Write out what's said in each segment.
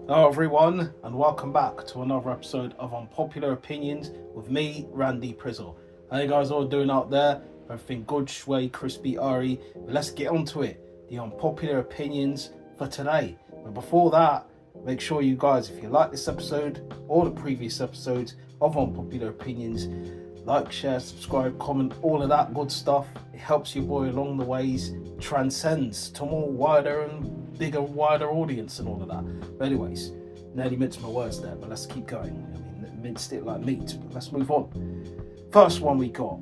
Hello everyone, and welcome back to another episode of Unpopular Opinions with me, Randy Prizzle. How you guys all doing out there? Everything good, shway, crispy, airy. But let's get on to it. The unpopular opinions for today. But before that, make sure you guys, if you like this episode or the previous episodes of Unpopular Opinions, like, share, subscribe, comment, all of that good stuff. It helps your boy along the ways, transcends to more wider and bigger, wider audience and all of that. But anyways, nearly minced my words there, but let's keep going. I mean, minced it like meat, but let's move on. First one we got.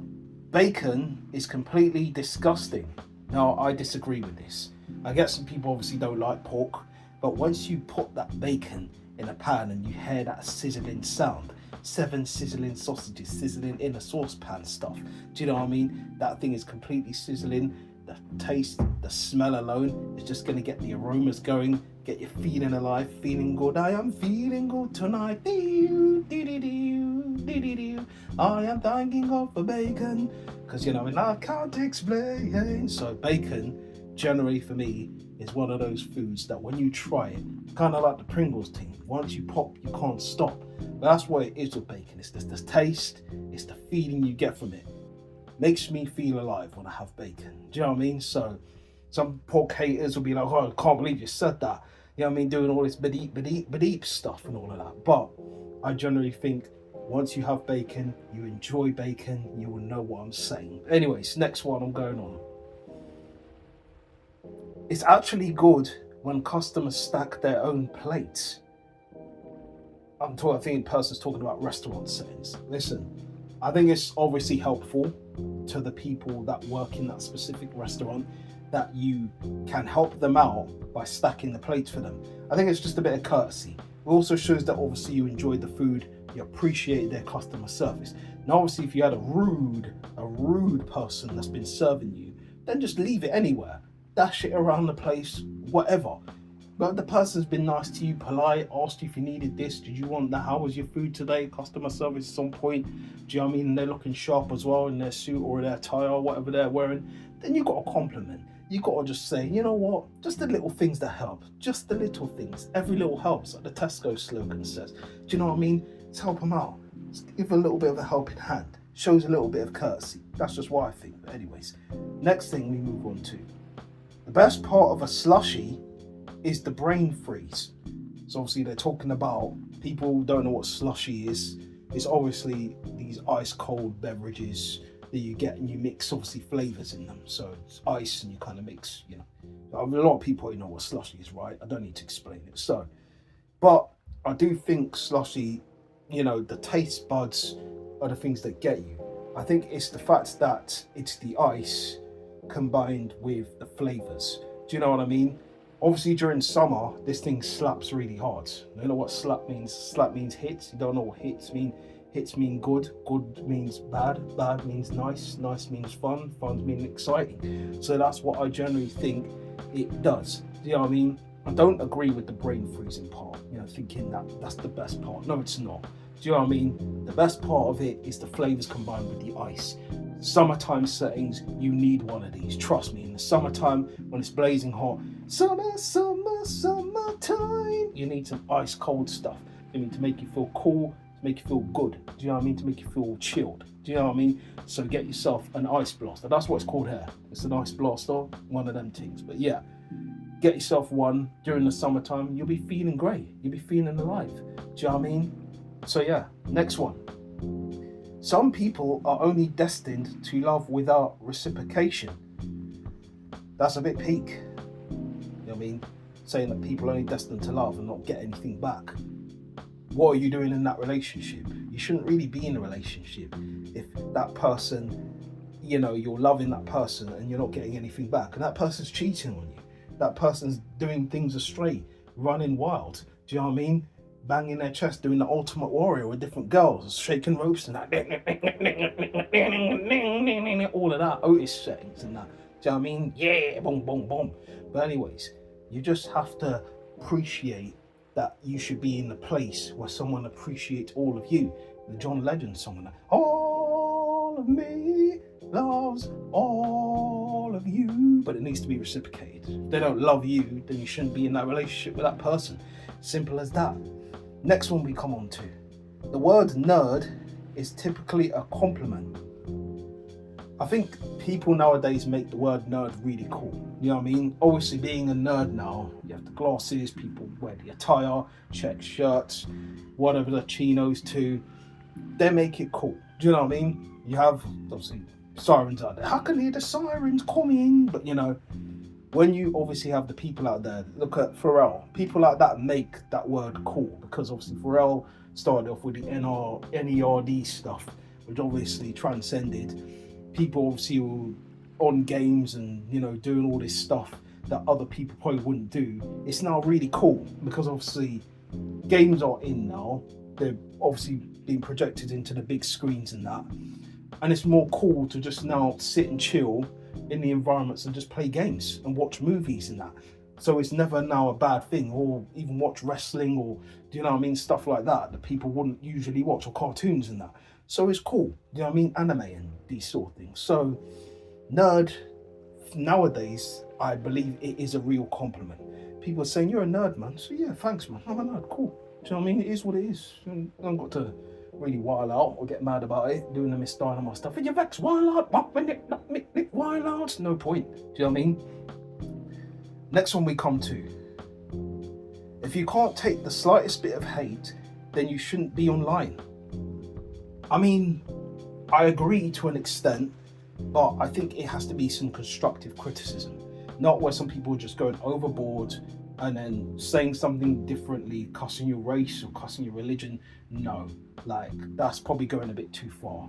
Bacon is completely disgusting. Now, I disagree with this. I get some people obviously don't like pork, but once you put that bacon in a pan and you hear that sizzling sound, 7 sizzling sausages sizzling in a saucepan stuff, do you know what I mean? That thing is completely sizzling. The taste, the smell alone is just going to get the aromas going, get you feeling alive, feeling good. I am feeling good tonight. I am thanking God for bacon, because you know, and I can't explain. So bacon, generally for me, is one of those foods that when you try it, kind of like the Pringles thing, once you pop, you can't stop. But that's what it is with bacon. It's just the taste, it's the feeling you get from it. Makes me feel alive when I have bacon. Do you know what I mean? So some pork haters will be like, oh, I can't believe you said that. You know what I mean? Doing all this bedeep stuff and all of that. But I generally think once you have bacon, you enjoy bacon, you will know what I'm saying. Anyways, next one I'm going on. It's actually good when customers stack their own plates. I think the person's talking about restaurant settings. Listen, I think it's obviously helpful to the people that work in that specific restaurant that you can help them out by stacking the plates for them. I think it's just a bit of courtesy. It also shows that obviously you enjoyed the food, you appreciate their customer service. Now obviously if you had a rude person that's been serving you, then just leave it anywhere. Dash it around the place, whatever. But the person's been nice to you, polite, asked you if you needed this, did you want that, how was your food today, customer service at some point, do you know what I mean, they're looking sharp as well in their suit or their tie or whatever they're wearing, then you got to compliment. You got to just say, you know what, just the little things that help, just the little things, every little helps, like the Tesco slogan says, do you know what I mean, let's help them out, let's give a little bit of a helping hand, shows a little bit of courtesy, that's just what I think. But anyways, next thing we move on to, the best part of a slushie is the brain freeze. So obviously they're talking about, people who don't know what slushy is. It's obviously these ice cold beverages that you get and you mix obviously flavors in them. So it's ice and you kind of mix, you know. I mean, a lot of people know what slushy is, right? I don't need to explain it. So, but I do think slushy, you know, the taste buds are the things that get you. I think it's the fact that it's the ice combined with the flavors. Do you know what I mean? Obviously during summer, this thing slaps really hard. You know what slap means? Slap means hits. You don't know what hits mean. Hits mean good. Good means bad. Bad means nice. Nice means fun. Fun means exciting. So that's what I generally think it does. Do you know what I mean? I don't agree with the brain freezing part. You know, thinking that that's the best part. No, it's not. Do you know what I mean? The best part of it is the flavors combined with the ice. Summertime settings, you need one of these. Trust me, in the summertime, when it's blazing hot, summertime, you need some ice cold stuff. You need to make you feel cool, to make you feel good. Do you know what I mean? To make you feel chilled. Do you know what I mean? So get yourself an ice blaster. That's what it's called here. It's an ice blaster, one of them things. But yeah, get yourself one during the summertime. You'll be feeling great. You'll be feeling alive. Do you know what I mean? So yeah, next one. Some people are only destined to love without reciprocation. That's a bit peak. You know what I mean? Saying that people are only destined to love and not get anything back. What are you doing in that relationship? You shouldn't really be in a relationship if that person, you know, you're loving that person and you're not getting anything back. And that person's cheating on you. That person's doing things astray, running wild. Do you know what I mean? Banging their chest, doing the Ultimate Warrior with different girls, shaking ropes and that, all of that, Otis settings and that. Do you know what I mean? Yeah, boom, boom, boom. But anyways, you just have to appreciate that you should be in a place where someone appreciates all of you. The John Legend song, all of me loves all of you, but it needs to be reciprocated. If they don't love you, then you shouldn't be in that relationship with that person. Simple as that. Next one we come on to. The word nerd is typically a compliment. I think people nowadays make the word nerd really cool. You know what I mean? Obviously, being a nerd now, you have the glasses, people wear the attire, check shirts, whatever the chinos too. They make it cool. Do you know what I mean? You have, obviously, sirens out there. How can you hear the sirens coming? But, you know, when you obviously have the people out there, look at Pharrell. People like that make that word cool because obviously Pharrell started off with the NERD stuff, which obviously transcended. People obviously were on games and, you know, doing all this stuff that other people probably wouldn't do. It's now really cool because obviously games are in now. They're obviously being projected into the big screens and that. And it's more cool to just now sit and chill in the environments and just play games and watch movies and that. So it's never now a bad thing, or even watch wrestling, or do you know what I mean, stuff like that people wouldn't usually watch, or cartoons and that. So it's cool, do you know what I mean, anime and these sort of things. So nerd nowadays, I believe it is a real compliment. People are saying, you're a nerd, man. So yeah, thanks, man, I'm a nerd, cool. Do you know what I mean? It is what it is. I haven't got to really wild out or get mad about it, doing the Miss Dynamite stuff. And you vex wild out, wild out. No point. Do you know what I mean? Next one we come to. If you can't take the slightest bit of hate, then you shouldn't be online. I mean, I agree to an extent, but I think it has to be some constructive criticism. Not where some people are just going overboard and then saying something differently, cussing your race or cussing your religion. No, like that's probably going a bit too far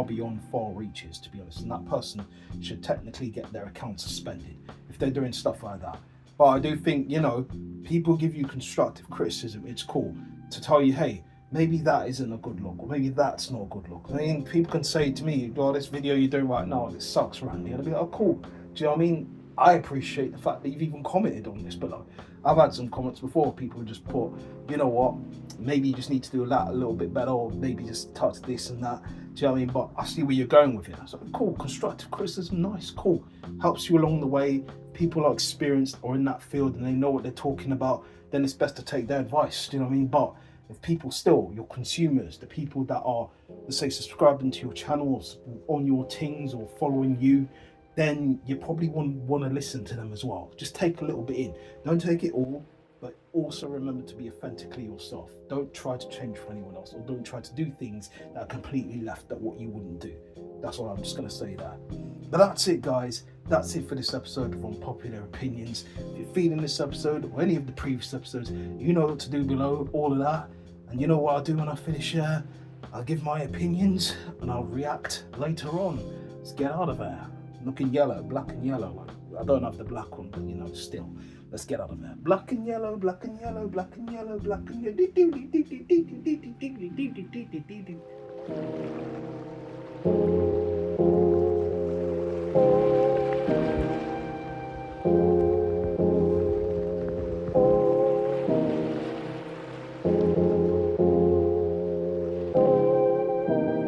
beyond far reaches, to be honest. And that person should technically get their account suspended if they're doing stuff like that. But I do think, you know, people give you constructive criticism. It's cool to tell you, hey, maybe that isn't a good look, or maybe that's not a good look. I mean, people can say to me, well, this video you're doing right now, it sucks, Randy. And I'll be like, oh, cool. Do you know what I mean? I appreciate the fact that you've even commented on this, but like, I've had some comments before, people just put, you know what, maybe you just need to do that a little bit better, or maybe just touch this and that. Do you know what I mean? But I see where you're going with it. I was like, cool, constructive criticism, nice, cool. Helps you along the way. People are experienced or in that field and they know what they're talking about, then it's best to take their advice. Do you know what I mean? But if people still, your consumers, the people that are, let's say, subscribing to your channels, on your things or following you, then you probably want to listen to them as well. Just take a little bit in. Don't take it all, but also remember to be authentically yourself. Don't try to change for anyone else, or don't try to do things that are completely left at what you wouldn't do. That's what I'm just going to say there. But that's it, guys. That's it for this episode of Unpopular Opinions. If you're feeling this episode or any of the previous episodes, you know what to do below, all of that. And you know what I'll do when I finish here? I'll give my opinions and I'll react later on. Let's get out of there. Looking yellow, black and yellow. I don't have the black one, but you know, still. Let's get out of there. Black and yellow, black and yellow, black and yellow, black and yellow.